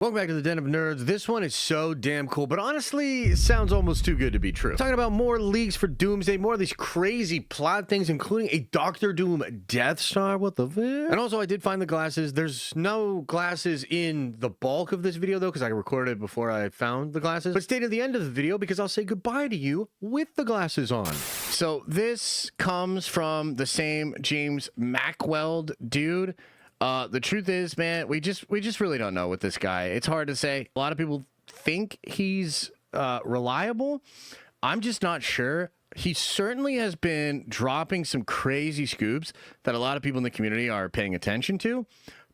Welcome back to the Den of Nerds. This one is so damn cool, but honestly, it sounds almost too good to be true. Talking about more leaks for Doomsday, more of these crazy plot things, including a Doctor Doom Death Star. What the fuck? And also, I did find the glasses. There's no glasses in the bulk of this video, though, because I recorded it before I found the glasses. But stay to the end of the video because I'll say goodbye to you with the glasses on. So this comes from the same James Mackweld dude. The truth is, man, we just really don't know with this guy. It's hard to say. A lot of people think he's reliable. I'm just not sure. He certainly has been dropping some crazy scoops that a lot of people in the community are paying attention to,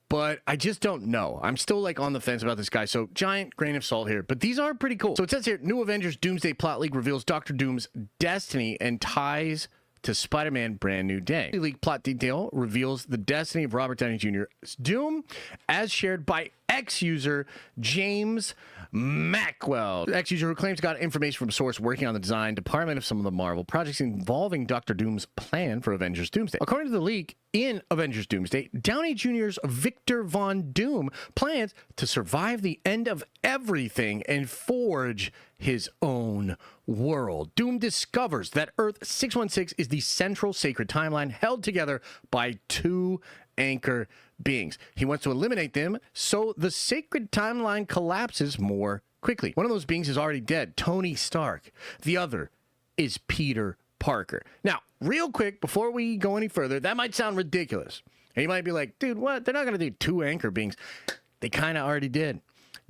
but I just don't know. I'm still like on the fence about this guy, so giant grain of salt here. But these are pretty cool. So it says here, new Avengers Doomsday plot leak reveals Doctor Doom's destiny and ties to Spider-Man Brand New Day. The leaked plot detail reveals the destiny of Robert Downey Jr.'s Doom as shared by ex-user James Mackwell. Ex-user who claims got information from a source working on the design department of some of the Marvel projects involving Dr. Doom's plan for Avengers Doomsday. According to the leak, in Avengers Doomsday, Downey Jr.'s Victor Von Doom plans to survive the end of everything and forge his own world. Doom discovers that Earth 616 is the central sacred timeline held together by two anchor beings. He wants to eliminate them so the sacred timeline collapses more quickly. One of those beings is already dead, Tony Stark. The other is Peter Parker. Now, real quick, before we go any further, that might sound ridiculous. And you might be like, dude, what? They're not going to do two anchor beings. They kind of already did.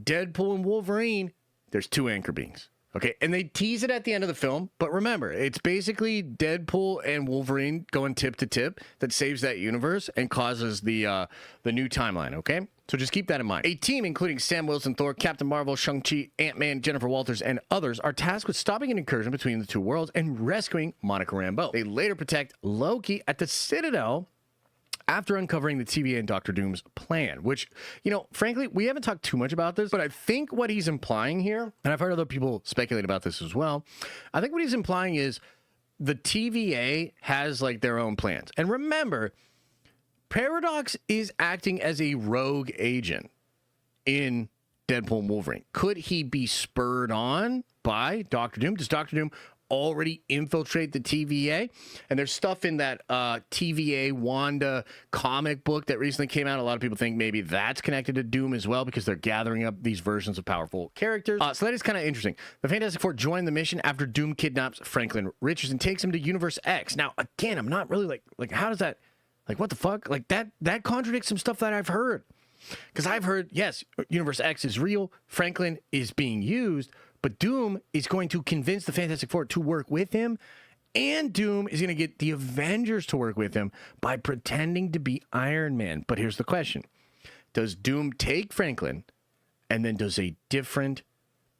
Deadpool and Wolverine, there's two anchor beings. Okay, and they tease it at the end of the film, but remember, it's basically Deadpool and Wolverine going tip to tip that saves that universe and causes the new timeline, okay? So just keep that in mind. A team including Sam Wilson, Thor, Captain Marvel, Shang-Chi, Ant-Man, Jennifer Walters, and others are tasked with stopping an incursion between the two worlds and rescuing Monica Rambeau. They later protect Loki at the Citadel after uncovering the TVA and Doctor Doom's plan, which, you know, frankly, we haven't talked too much about this, but I think what he's implying here, and I've heard other people speculate about this as well, I think what he's implying is the TVA has, like, their own plans. And remember, Paradox is acting as a rogue agent in Deadpool and Wolverine. Could he be spurred on by Doctor Doom? Does Doctor Doom already infiltrate the TVA? And there's stuff in that TVA Wanda comic book that recently came out. A lot of people think maybe that's connected to Doom as well because they're gathering up these versions of powerful characters. So that is kind of interesting. The Fantastic Four join the mission after Doom kidnaps Franklin Richards and takes him to Universe X. Now, again, I'm not really like how does that, like, what the fuck? Like, that contradicts some stuff that I've heard. Because I've heard, yes, Universe X is real, Franklin is being used, but Doom is going to convince the Fantastic Four to work with him, and Doom is going to get the Avengers to work with him by pretending to be Iron Man. But here's the question. Does Doom take Franklin, and then does a different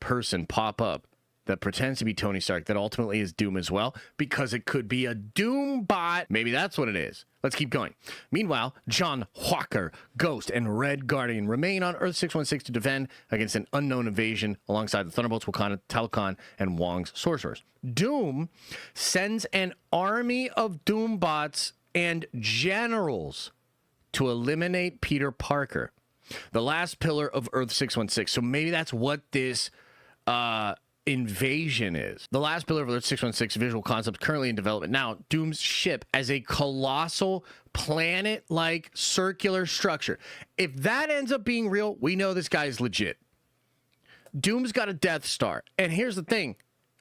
person pop up that pretends to be Tony Stark that ultimately is Doom as well? Because it could be a Doombot. Maybe that's what it is. Let's keep going. Meanwhile, John Walker, Ghost, and Red Guardian remain on Earth 616 to defend against an unknown invasion alongside the Thunderbolts, Wakanda, Talokan, and Wong's sorcerers. Doom sends an army of Doombots and generals to eliminate Peter Parker, the last pillar of Earth 616. So maybe that's what this invasion is. The last pillar of Earth 616 visual concept currently in development now. Doom's ship as a colossal planet-like circular structure. If that ends up being real, we know this guy's legit. Doom's got a Death Star. And here's the thing.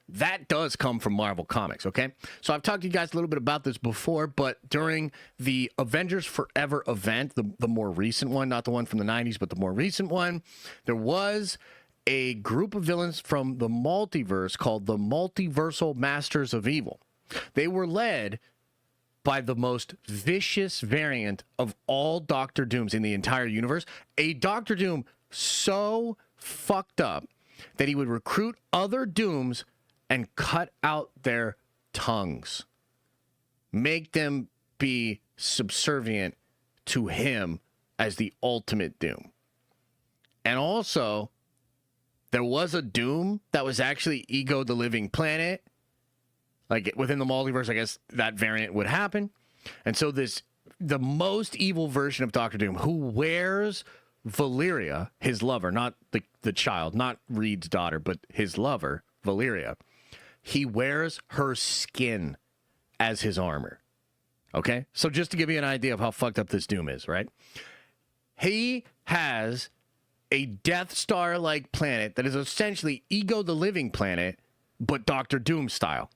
That does come from Marvel Comics, okay? So I've talked to you guys a little bit about this before, but during the Avengers Forever event, the more recent one, not the one from the 90s, but the more recent one, there was a group of villains from the multiverse called the Multiversal Masters of Evil. They were led by the most vicious variant of all Doctor Dooms in the entire universe. A Doctor Doom so fucked up that he would recruit other Dooms and cut out their tongues. Make them be subservient to him as the ultimate Doom. And also, there was a Doom that was actually Ego the Living Planet. Like, within the multiverse, I guess that variant would happen. And so the most evil version of Doctor Doom, who wears Valeria, his lover, not the child, not Reed's daughter, but his lover, Valeria, he wears her skin as his armor. Okay? So just to give you an idea of how fucked up this Doom is, right? He has a Death Star-like planet that is essentially Ego the Living Planet, but Doctor Doom style.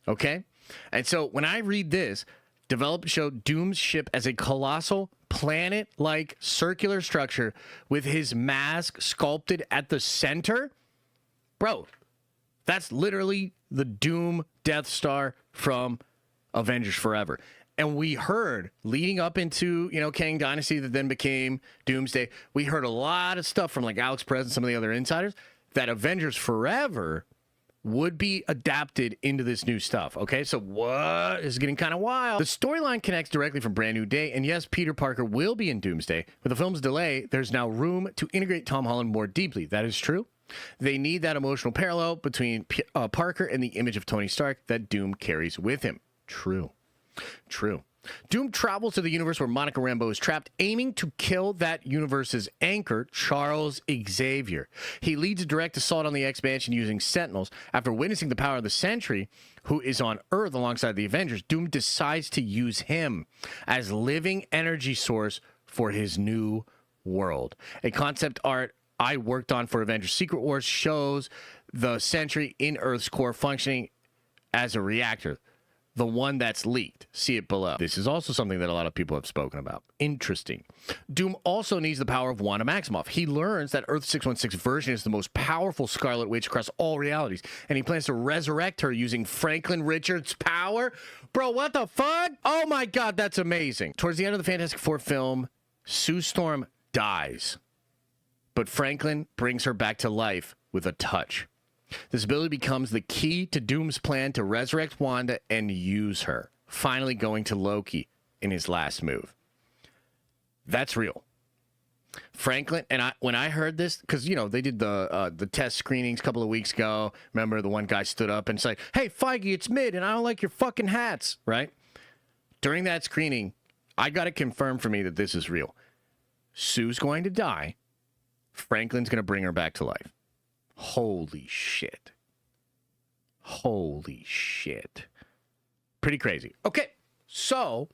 Okay? And so when I read this, developers showed Doom's ship as a colossal planet-like circular structure with his mask sculpted at the center. Bro, that's literally the Doom Death Star from Avengers Forever. And we heard, leading up into, Kang Dynasty that then became Doomsday, we heard a lot of stuff from like Alex Perez and some of the other insiders that Avengers Forever would be adapted into this new stuff. Okay, so what is getting kind of wild? The storyline connects directly from Brand New Day, and yes, Peter Parker will be in Doomsday. With the film's delay, there's now room to integrate Tom Holland more deeply. That is true. They need that emotional parallel between Parker and the image of Tony Stark that Doom carries with him. True. Doom travels to the universe where Monica Rambeau is trapped, aiming to kill that universe's anchor, Charles Xavier. He leads a direct assault on the X-Mansion using Sentinels. After witnessing the power of the Sentry, who is on Earth alongside the Avengers, Doom decides to use him as living energy source for his new world. A concept art I worked on for Avengers Secret Wars shows the Sentry in Earth's core functioning as a reactor. The one that's leaked. See it below. This is also something that a lot of people have spoken about. Interesting. Doom also needs the power of Wanda Maximoff. He learns that Earth 616 version is the most powerful Scarlet Witch across all realities, and he plans to resurrect her using Franklin Richards' power. Bro, what the fuck? Oh my god, that's amazing. Towards the end of the Fantastic Four film, Sue Storm dies, but Franklin brings her back to life with a touch. This ability becomes the key to Doom's plan to resurrect Wanda and use her, finally going to Loki in his last move. That's real. Franklin, and when I heard this, because, they did the test screenings a couple of weeks ago. Remember, the one guy stood up and said, "Hey, Feige, it's mid, and I don't like your fucking hats," right? During that screening, I got it confirmed for me that this is real. Sue's going to die. Franklin's going to bring her back to life. Holy shit. Pretty crazy. Okay, so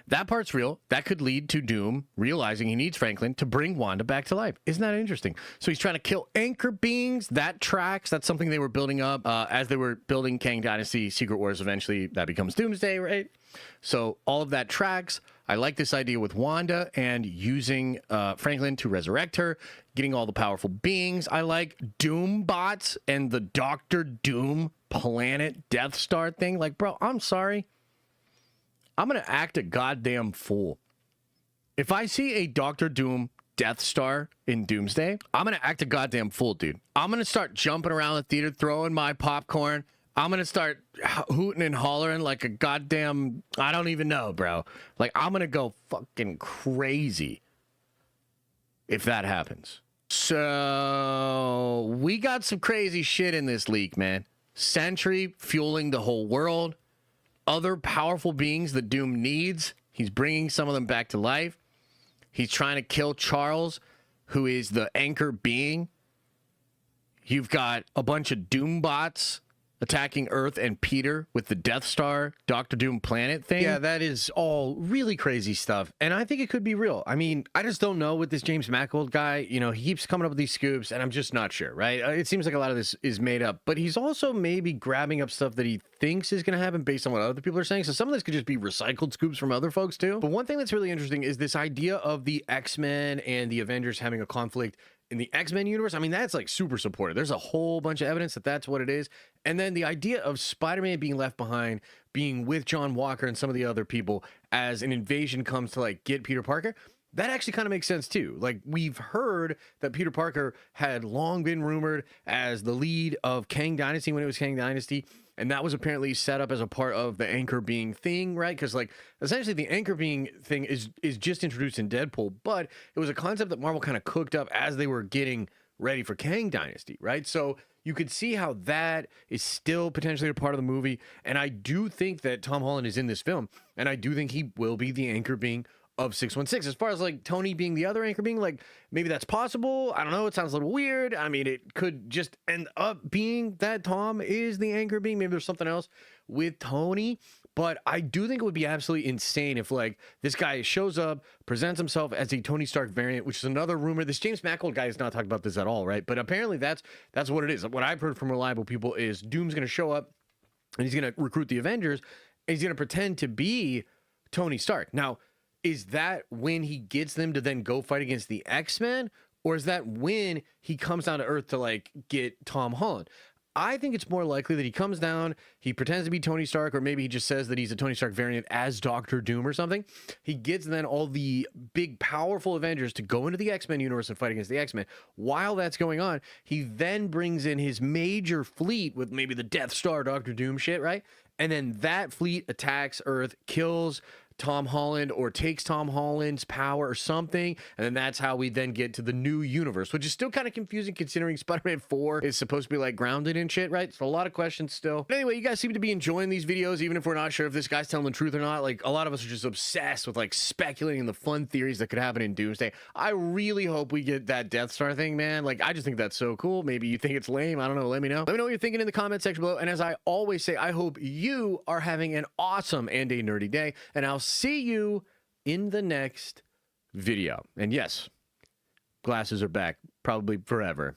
that part's real. That could lead to Doom realizing he needs Franklin to bring Wanda back to life. Isn't that interesting? So he's trying to kill anchor beings. That tracks. That's something they were building up as they were building Kang Dynasty, Secret Wars. Eventually, that becomes Doomsday, right? So all of that tracks. I like this idea with Wanda and using Franklin to resurrect her, getting all the powerful beings. I like Doombots and the Doctor Doom planet Death Star thing. Like, bro, I'm sorry. I'm going to act a goddamn fool. If I see a Doctor Doom Death Star in Doomsday, I'm going to act a goddamn fool, dude. I'm going to start jumping around the theater, throwing my popcorn. I'm going to start hooting and hollering like a goddamn, I don't even know, bro. Like, I'm going to go fucking crazy if that happens. So, we got some crazy shit in this leak, man. Sentry fueling the whole world. Other powerful beings that Doom needs. He's bringing some of them back to life. He's trying to kill Charles, who is the anchor being. You've got a bunch of Doombots attacking Earth and Peter with the Death Star, Doctor Doom planet thing. Yeah, that is all really crazy stuff. And I think it could be real. I mean, I just don't know with this James Mangold guy. He keeps coming up with these scoops, and I'm just not sure, right? It seems like a lot of this is made up. But he's also maybe grabbing up stuff that he thinks is going to happen based on what other people are saying. So some of this could just be recycled scoops from other folks, too. But one thing that's really interesting is this idea of the X-Men and the Avengers having a conflict in the X-Men universe. I mean, that's like super supportive. There's a whole bunch of evidence that that's what it is. And then the idea of Spider-Man being left behind, being with John Walker and some of the other people as an invasion comes to like get Peter Parker, that actually kind of makes sense too. Like, we've heard that Peter Parker had long been rumored as the lead of Kang Dynasty when it was Kang Dynasty. And that was apparently set up as a part of the anchor being thing, right? Because, like, essentially the anchor being thing is just introduced in Deadpool, but it was a concept that Marvel kind of cooked up as they were getting ready for Kang Dynasty, right? So you could see how that is still potentially a part of the movie. And I do think that Tom Holland is in this film, and I do think he will be the anchor being of 616. As far as like Tony being the other anchor being, like, maybe that's possible. I don't know. It sounds a little weird. I mean, it could just end up being that Tom is the anchor being. Maybe there's something else with Tony. But I do think it would be absolutely insane if, like, this guy shows up, presents himself as a Tony Stark variant, which is another rumor. This James Mangold guy has not talked about this at all, right? But apparently that's what it is. What I've heard from reliable people is Doom's going to show up and he's going to recruit the Avengers and he's going to pretend to be Tony Stark. Now, is that when he gets them to then go fight against the X-Men? Or is that when he comes down to Earth to, like, get Tom Holland? I think it's more likely that he comes down, he pretends to be Tony Stark, or maybe he just says that he's a Tony Stark variant as Doctor Doom or something. He gets then all the big, powerful Avengers to go into the X-Men universe and fight against the X-Men. While that's going on, he then brings in his major fleet with maybe the Death Star Doctor Doom shit, right? And then that fleet attacks Earth, kills Tom Holland or takes Tom Holland's power or something, and then that's how we then get to the new universe, which is still kind of confusing considering Spider-Man 4 is supposed to be like grounded and shit, right? So a lot of questions still. But anyway, you guys seem to be enjoying these videos, even if we're not sure if this guy's telling the truth or not. Like, a lot of us are just obsessed with like speculating the fun theories that could happen in Doomsday. I really hope we get that Death Star thing, man. Like, I just think that's so cool. Maybe you think it's lame. I don't know. Let me know. Let me know what you're thinking in the comment section below. And as I always say, I hope you are having an awesome and a nerdy day, and I'll see you in the next video. And yes, glasses are back, probably forever.